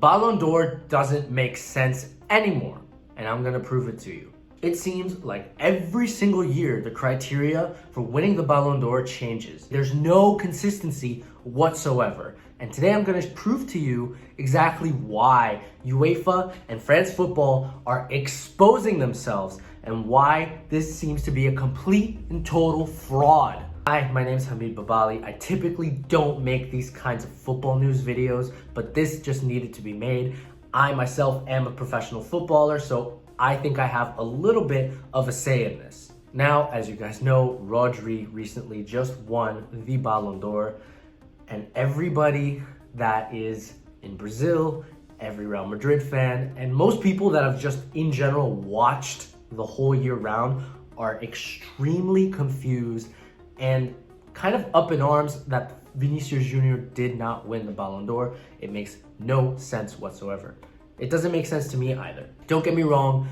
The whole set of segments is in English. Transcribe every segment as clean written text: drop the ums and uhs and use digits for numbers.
Ballon d'Or doesn't make sense anymore, and I'm gonna prove it to you. It seems like every single year the criteria for winning the Ballon d'Or changes. There's no consistency whatsoever. And today I'm gonna prove to you exactly why UEFA and France football are exposing themselves and why this seems to be a complete and total fraud. Hi, my name is Hamid Babali. I typically don't make these kinds of football news videos, but this just needed to be made. I myself am a professional footballer, so I think I have a little bit of a say in this. Now, as you guys know, Rodri recently just won the Ballon d'Or, and everybody that is in Brazil, every Real Madrid fan, and most people that have just in general watched the whole year round are extremely confused and kind of up in arms that Vinicius Jr did not win the Ballon d'Or. It makes no sense whatsoever. It doesn't make sense to me either. Don't get me wrong,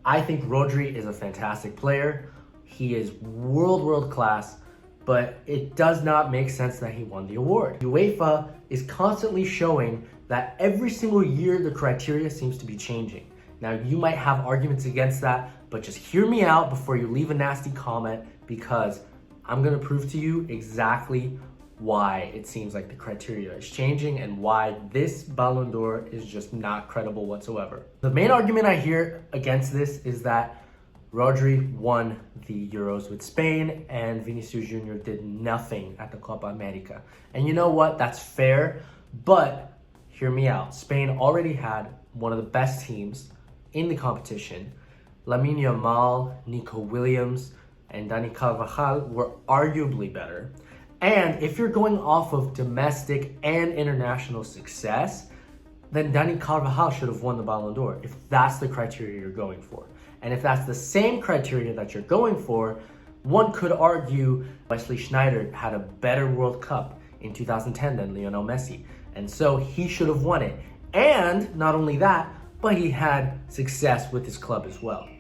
I think Rodri is a fantastic player. He is world class, but it does not make sense that he won the award. UEFA is constantly showing that every single year the criteria seems to be changing. Now, you might have arguments against that, but just hear me out before you leave a nasty comment, because I'm gonna prove to you exactly why it seems like the criteria is changing and why this Ballon d'Or is just not credible whatsoever. The main argument I hear against this is that Rodri won the Euros with Spain and Vinicius Jr did nothing at the Copa America. And you know what? That's fair, but hear me out. Spain already had one of the best teams in the competition. Lamine Yamal, Nico Williams, and Dani Carvajal were arguably better. And if you're going off of domestic and international success, then Dani Carvajal should have won the Ballon d'Or if that's the criteria you're going for. And if that's the same criteria that you're going for, one could argue Wesley Sneijder had a better World Cup in 2010 than Lionel Messi. And so he should have won it. And not only that, but he had success with his club as well.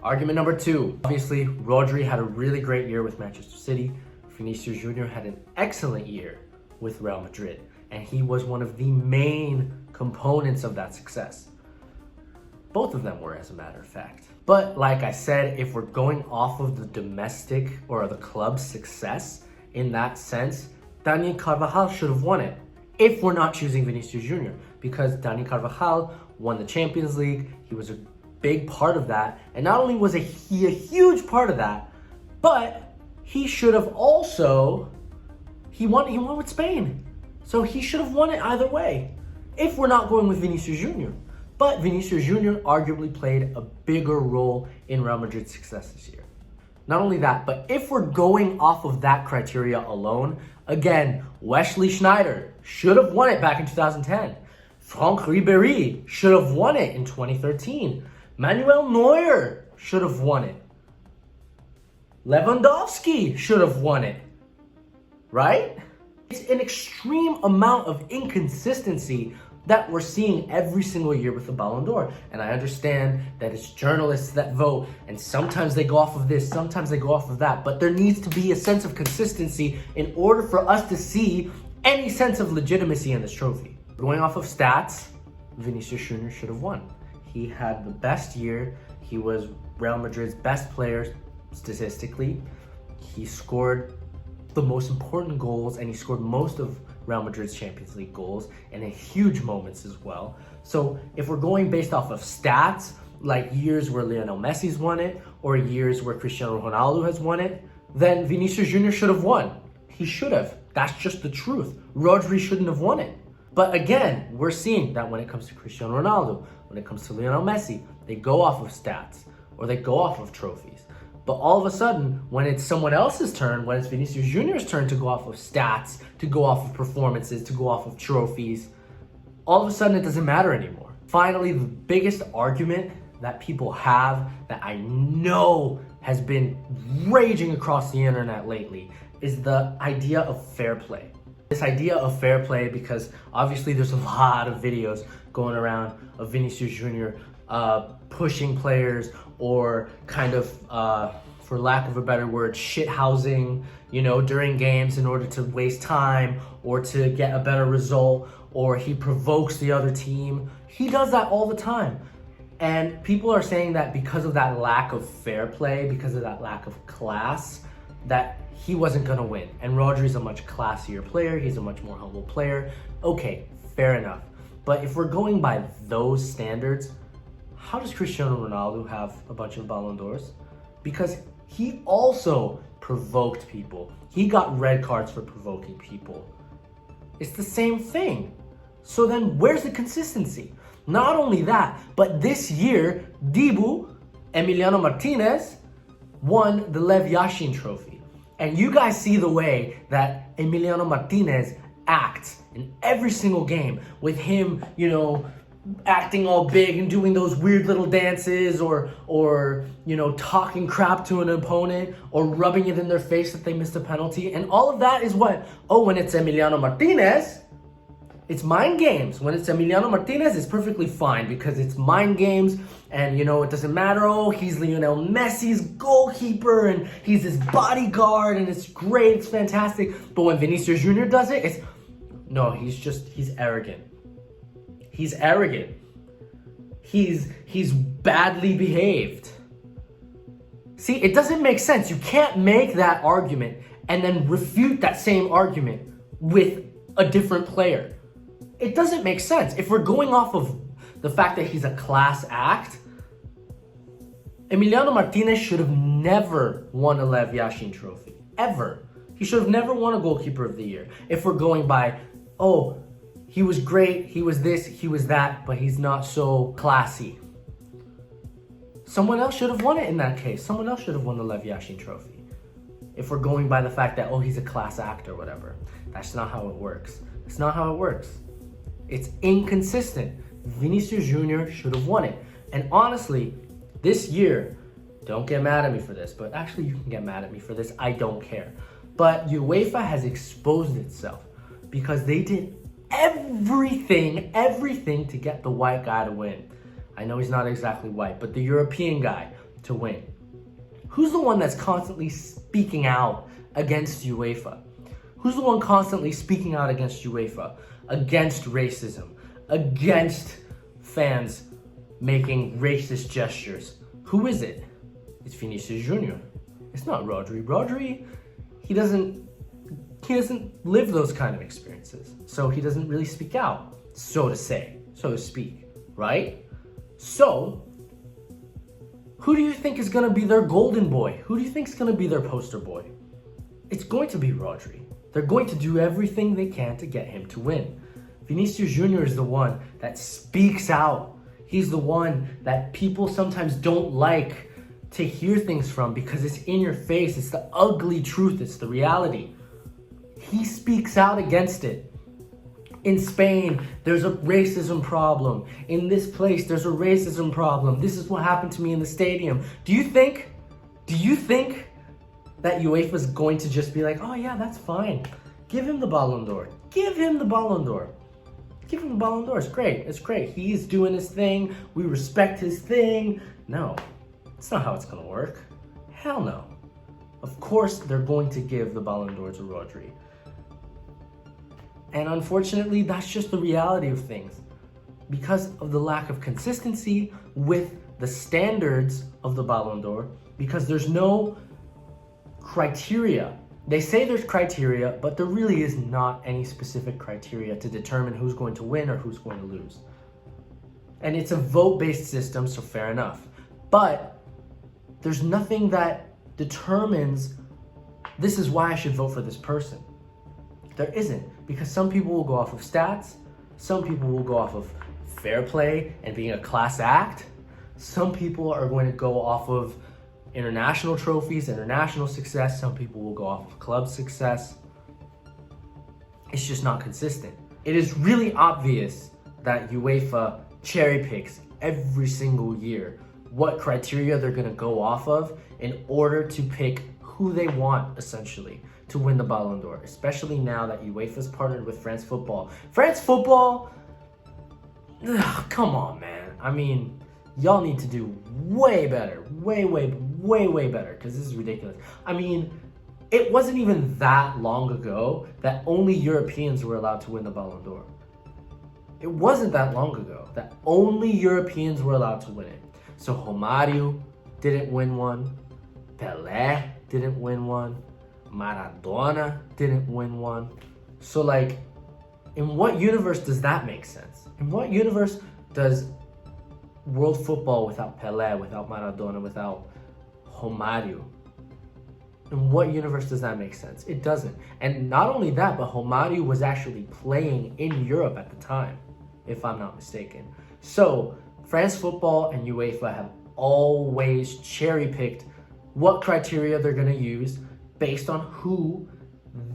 Argument number two, obviously Rodri had a really great year with Manchester City. Vinicius Jr had an excellent year with Real Madrid, and he was one of the main components of that success. Both of them were, as a matter of fact. But like I said, if we're going off of the domestic or the club's success in that sense, Dani Carvajal should have won it if we're not choosing Vinicius Jr, because Dani Carvajal won the Champions League. He was a big part of that, and not only was he a huge part of that, but he should have also, he won with Spain. So he should have won it either way, if we're not going with Vinicius Jr. But Vinicius Jr arguably played a bigger role in Real Madrid's success this year. Not only that, but if we're going off of that criteria alone, again, Wesley Sneijder should have won it back in 2010. Franck Ribéry should have won it in 2013. Manuel Neuer should have won it. Lewandowski should have won it, right? It's an extreme amount of inconsistency that we're seeing every single year with the Ballon d'Or. And I understand that it's journalists that vote, and sometimes they go off of this, sometimes they go off of that, but there needs to be a sense of consistency in order for us to see any sense of legitimacy in this trophy. Going off of stats, Vinicius Jr should have won. He had the best year. He was Real Madrid's best player statistically. He scored the most important goals, and he scored most of Real Madrid's Champions League goals, and in huge moments as well. So if we're going based off of stats, like years where Lionel Messi's won it, or years where Cristiano Ronaldo has won it, then Vinicius Jr should have won. He should have. That's just the truth. Rodri shouldn't have won it. But again, we're seeing that when it comes to Cristiano Ronaldo, when it comes to Lionel Messi, they go off of stats or they go off of trophies. But all of a sudden, when it's someone else's turn, when it's Vinicius Jr.'s turn to go off of stats, to go off of performances, to go off of trophies, all of a sudden it doesn't matter anymore. Finally, the biggest argument that people have that I know has been raging across the internet lately is the idea of fair play. This idea of fair play, because obviously there's a lot of videos going around of Vinicius Jr. Pushing players, or kind of, for lack of a better word, shithousing, during games in order to waste time or to get a better result, or he provokes the other team. He does that all the time. And people are saying that because of that lack of fair play, because of that lack of class, that he wasn't gonna win. And Rodri's a much classier player. He's a much more humble player. Okay, fair enough. But if we're going by those standards, how does Cristiano Ronaldo have a bunch of Ballon d'Ors? Because he also provoked people. He got red cards for provoking people. It's the same thing. So then where's the consistency? Not only that, but this year, Emiliano Martinez, won the Lev Yashin trophy. And you guys see the way that Emiliano Martinez acts in every single game with him, acting all big and doing those weird little dances or talking crap to an opponent or rubbing it in their face that they missed a penalty. And all of that is what? Oh, when it's Emiliano Martinez, it's mind games. When it's Emiliano Martinez, it's perfectly fine because it's mind games and, it doesn't matter. Oh, he's Lionel Messi's goalkeeper and he's his bodyguard and it's great, it's fantastic. But when Vinicius Jr. does it, he's arrogant. He's arrogant. He's badly behaved. See, it doesn't make sense. You can't make that argument and then refute that same argument with a different player. It doesn't make sense. If we're going off of the fact that he's a class act, Emiliano Martinez should have never won a Lev Yashin trophy. Ever. He should have never won a goalkeeper of the year. If we're going by, he was great, he was this, he was that, but he's not so classy. Someone else should have won it in that case. Someone else should have won the Lev Yashin trophy. If we're going by the fact that, he's a class act or whatever. That's not how it works. It's not how it works. It's inconsistent. Vinicius Jr. should have won it. And honestly, this year, don't get mad at me for this, but actually you can get mad at me for this. I don't care. But UEFA has exposed itself because they did everything to get the white guy to win. I know he's not exactly white, but the European guy to win. Who's the one that's constantly speaking out against UEFA? Who's the one constantly speaking out against UEFA? Against racism, against fans making racist gestures. Who is it? It's Vinicius Jr. It's not Rodri. Rodri, he doesn't live those kind of experiences. So he doesn't really speak out, so to speak, right? So, who do you think is going to be their golden boy? Who do you think is going to be their poster boy? It's going to be Rodri. They're going to do everything they can to get him to win. Vinicius Jr. is the one that speaks out. He's the one that people sometimes don't like to hear things from because it's in your face. It's the ugly truth. It's the reality. He speaks out against it. In Spain, there's a racism problem. In this place, there's a racism problem. This is what happened to me in the stadium. Do you think that UEFA is going to just be like, oh yeah, that's fine. Give him the Ballon d'Or. Give him the Ballon d'Or. Give him the Ballon d'Or. It's great. It's great. He's doing his thing. We respect his thing. No, it's not how it's going to work. Hell no. Of course, they're going to give the Ballon d'Or to Rodri. And unfortunately, that's just the reality of things. Because of the lack of consistency with the standards of the Ballon d'Or, because there's no criteria. They say there's criteria, but there really is not any specific criteria to determine who's going to win or who's going to lose. And it's a vote-based system, so fair enough. But there's nothing that determines this is why I should vote for this person. There isn't, because some people will go off of stats, some people will go off of fair play and being a class act, some people are going to go off of international trophies, international success, some people will go off of club success. It's just not consistent. It is really obvious that UEFA cherry picks every single year what criteria they're going to go off of in order to pick who they want, essentially, to win the Ballon d'Or, especially now that UEFA's partnered with France Football. France Football, come on, man. I mean, y'all need to do way better, way better, because this is ridiculous. I mean, it wasn't even that long ago that only Europeans were allowed to win the Ballon d'Or. It wasn't that long ago that only Europeans were allowed to win it. So Romario didn't win one. Pelé didn't win one. Maradona didn't win one. So like, in what universe does that make sense? In what universe does world football without Pelé, without Maradona, without Romario, in what universe does that make sense? It doesn't. And not only that, but Romario was actually playing in Europe at the time, if I'm not mistaken. So France football and UEFA have always cherry-picked what criteria they're going to use based on who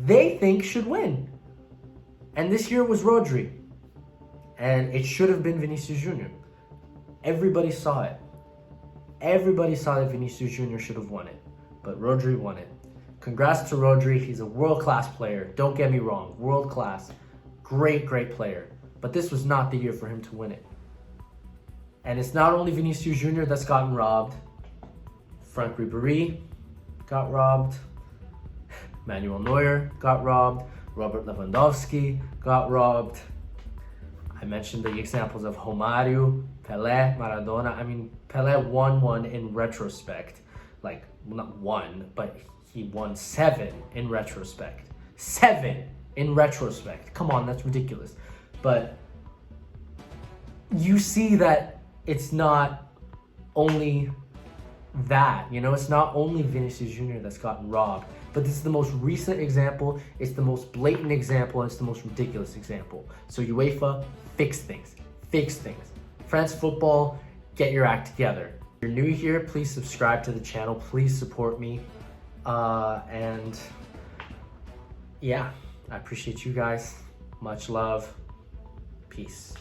they think should win. And this year was Rodri. And it should have been Vinicius Jr. Everybody saw it. Everybody saw that Vinicius Jr. should have won it. But Rodri won it. Congrats to Rodri. He's a world-class player. Don't get me wrong. World-class. Great, great player. But this was not the year for him to win it. And it's not only Vinicius Jr. that's gotten robbed. Frank Ribéry got robbed. Manuel Neuer got robbed. Robert Lewandowski got robbed. I mentioned the examples of Romario, Pelé, Maradona. I mean, Pelé won one in retrospect. Like, well, not one, but he won 7 in retrospect. 7 in retrospect. Come on, that's ridiculous. But you see that it's not only that, you know, it's not only Vinicius Jr. that's gotten robbed, but this is the most recent example, it's the most blatant example, and it's the most ridiculous example. So UEFA, fix things. Fix things. France football, get your act together. If you're new here, please subscribe to the channel. Please support me. And yeah, I appreciate you guys. Much love. Peace.